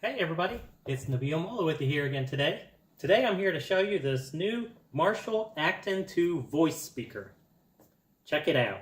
Hey everybody, it's Nabeel Mulla with you here again today. Today I'm here to show you this new Marshall Acton II voice speaker. Check it out.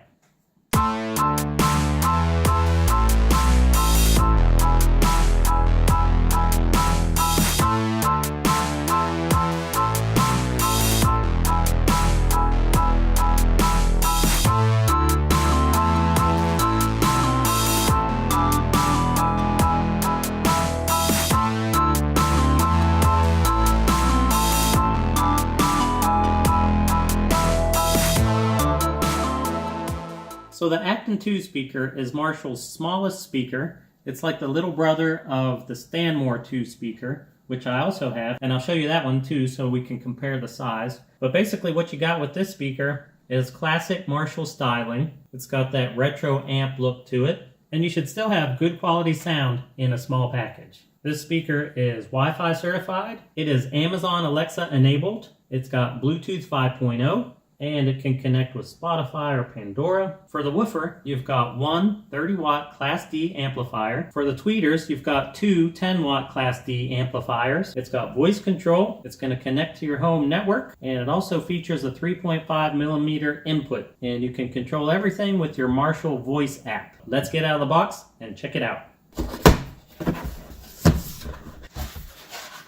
So the Acton II speaker is Marshall's smallest speaker. It's like the little brother of the Stanmore II speaker, which I also have, and I'll show you that one too so we can compare the size. But basically what you got with this speaker is classic Marshall styling. It's got that retro amp look to it, and you should still have good quality sound in a small package. This speaker is Wi-Fi certified. It is Amazon Alexa enabled. It's got Bluetooth 5.0. and it can connect with Spotify or Pandora. For the woofer, you've got one 30-watt Class D amplifier. For the tweeters, you've got two 10-watt Class D amplifiers. It's got voice control. It's going to connect to your home network, and it also features a 3.5 millimeter input, and you can control everything with your Marshall voice app. Let's get out of the box and check it out.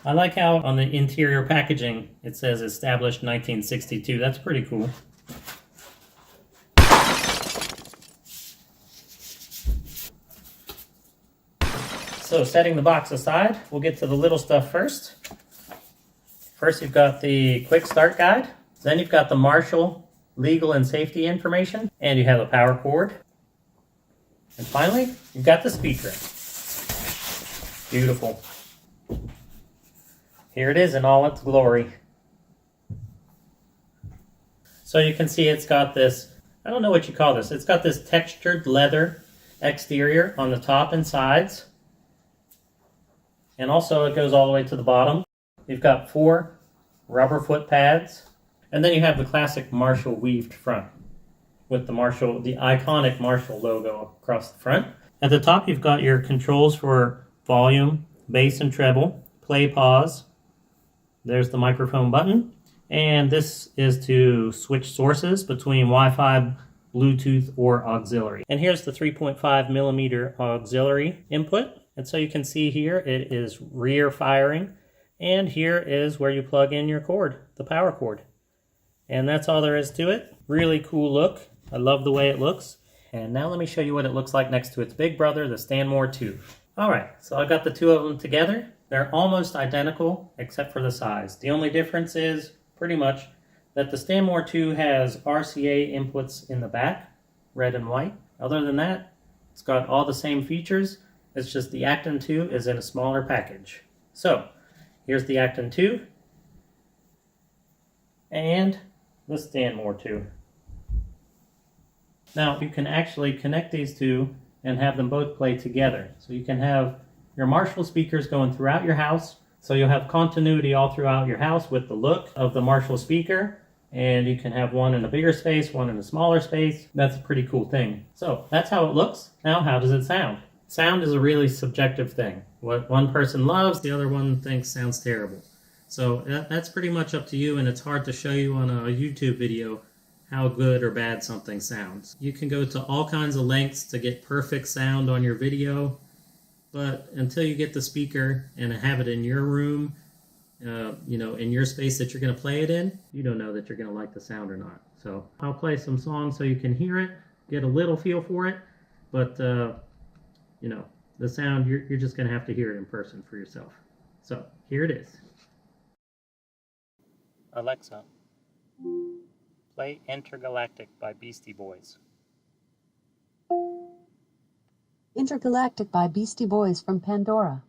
I like how on the interior packaging it says established 1962. That's pretty cool. So setting the box aside, we'll get to the little stuff first. First you've got the quick start guide. Then you've got the Marshall legal and safety information. And you have a power cord. And finally, you've got the speaker. Beautiful. Here it is in all its glory. So you can see it's got this, I don't know what you call this, it's got this textured leather exterior on the top and sides. And also it goes all the way to the bottom. You've got 4 rubber foot pads. And then you have the classic Marshall weaved front with the iconic Marshall logo across the front. At the top you've got your controls for volume, bass and treble, play, pause. There's the microphone button, and this is to switch sources between Wi-Fi, Bluetooth, or auxiliary. And here's the 3.5 millimeter auxiliary input. And so you can see here it is rear firing, and here is where you plug in your cord, the power cord. And that's all there is to it. Really cool look. I love the way it looks. And now let me show you what it looks like next to its big brother, the Stanmore II. All right, so I got the two of them together. They're almost identical except for the size. The only difference is pretty much that the Stanmore II has RCA inputs in the back, red and white. Other than that, it's got all the same features. It's just the Acton II is in a smaller package. So here's the Acton II and the Stanmore II. Now you can actually connect these two and have them both play together. So you can have your Marshall speakers going throughout your house, so you'll have continuity all throughout your house with the look of the Marshall speaker, and you can have one in a bigger space, one in a smaller space. That's a pretty cool thing. So that's how it looks. Now how does it sound? Sound is a really subjective thing. What one person loves, the other one thinks sounds terrible. So that's pretty much up to you, and it's hard to show you on a YouTube video how good or bad something sounds. You can go to all kinds of lengths to get perfect sound on your video, but until you get the speaker and have it in your room, in your space that you're going to play it in, you don't know that you're going to like the sound or not. So I'll play some songs so you can hear it, get a little feel for it, but the sound, you're just going to have to hear it in person for yourself. So here it is. Alexa, play Intergalactic by Beastie Boys. Intergalactic by Beastie Boys from Pandora.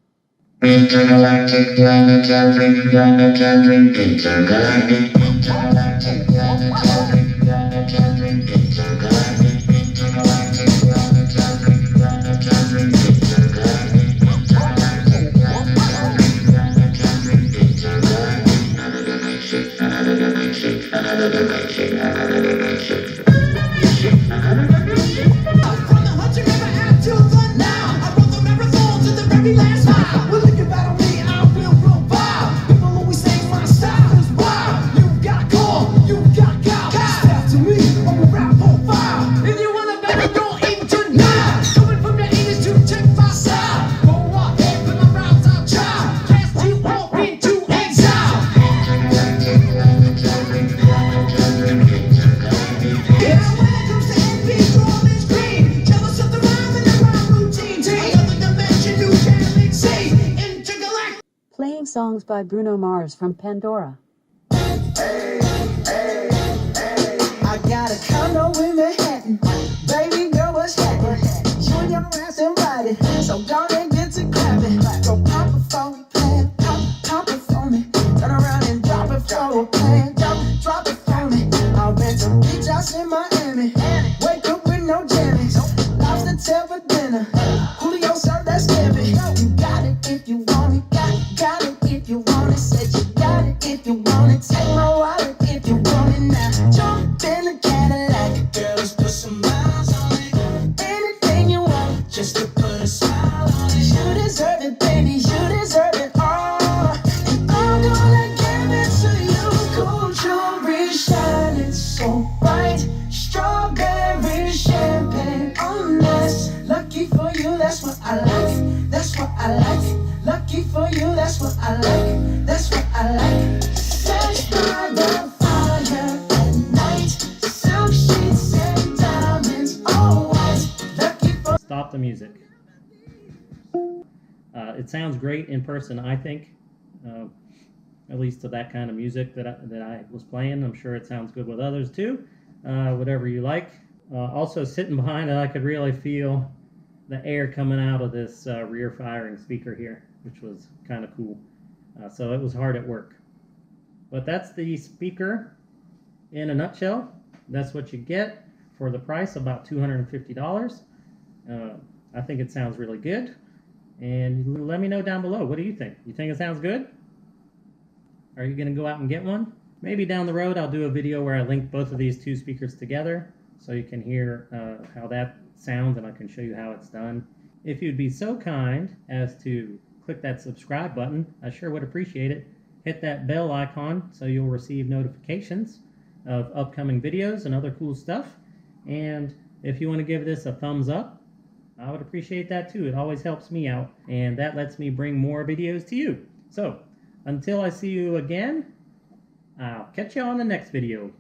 Intergalactic, planetary, intergalactic, From the Hudson River out to the now, I run the marathon to the very last mile. We're looking back. songs by Bruno Mars from Pandora. I got a condo in Manhattan. Baby girl, what's happening? You and your ass invited, so go and get to clapping. Go pop it for me, plan, pop it for me. Turn around and drop it for a plan, drop it for me. I'll rent a beach house in Miami. Wake up with no jammies. Lobster tail for dinner. Julio served that scampi. You got it if you want it. Got it if you want it. Said you got it if you want it. Take my wallet if you want it now. Jump in the Cadillac. Girl, let's put some miles on it. Anything you want, just to put a smile on it. You deserve it, baby. You deserve it all. And I'm gonna give it to you. Gold jewelry shining so bright. Strawberry champagne on us. Lucky for you, that's what I like. That's what I like. Lucky for you, that's what I like. That's what I like. Sex by the fire at night. Silk sheets and diamonds, all white. Lucky for. Stop the music. It sounds great in person, I think. At least to that kind of music that I was playing. I'm sure it sounds good with others too. Whatever you like. Also sitting behind it, I could really feel the air coming out of this rear firing speaker here, which was kind of cool. So it was hard at work. But that's the speaker in a nutshell. That's what you get for the price, about $250. I think it sounds really good. And let me know down below, what do you think? You think it sounds good? Are you going to go out and get one? Maybe down the road I'll do a video where I link both of these two speakers together so you can hear how that sounds, and I can show you how it's done. If you'd be so kind as to click that subscribe button, I sure would appreciate it. Hit that bell icon so you'll receive notifications of upcoming videos and other cool stuff. And if you want to give this a thumbs up, I would appreciate that too. It always helps me out, and that lets me bring more videos to you. So, until I see you again, I'll catch you on the next video.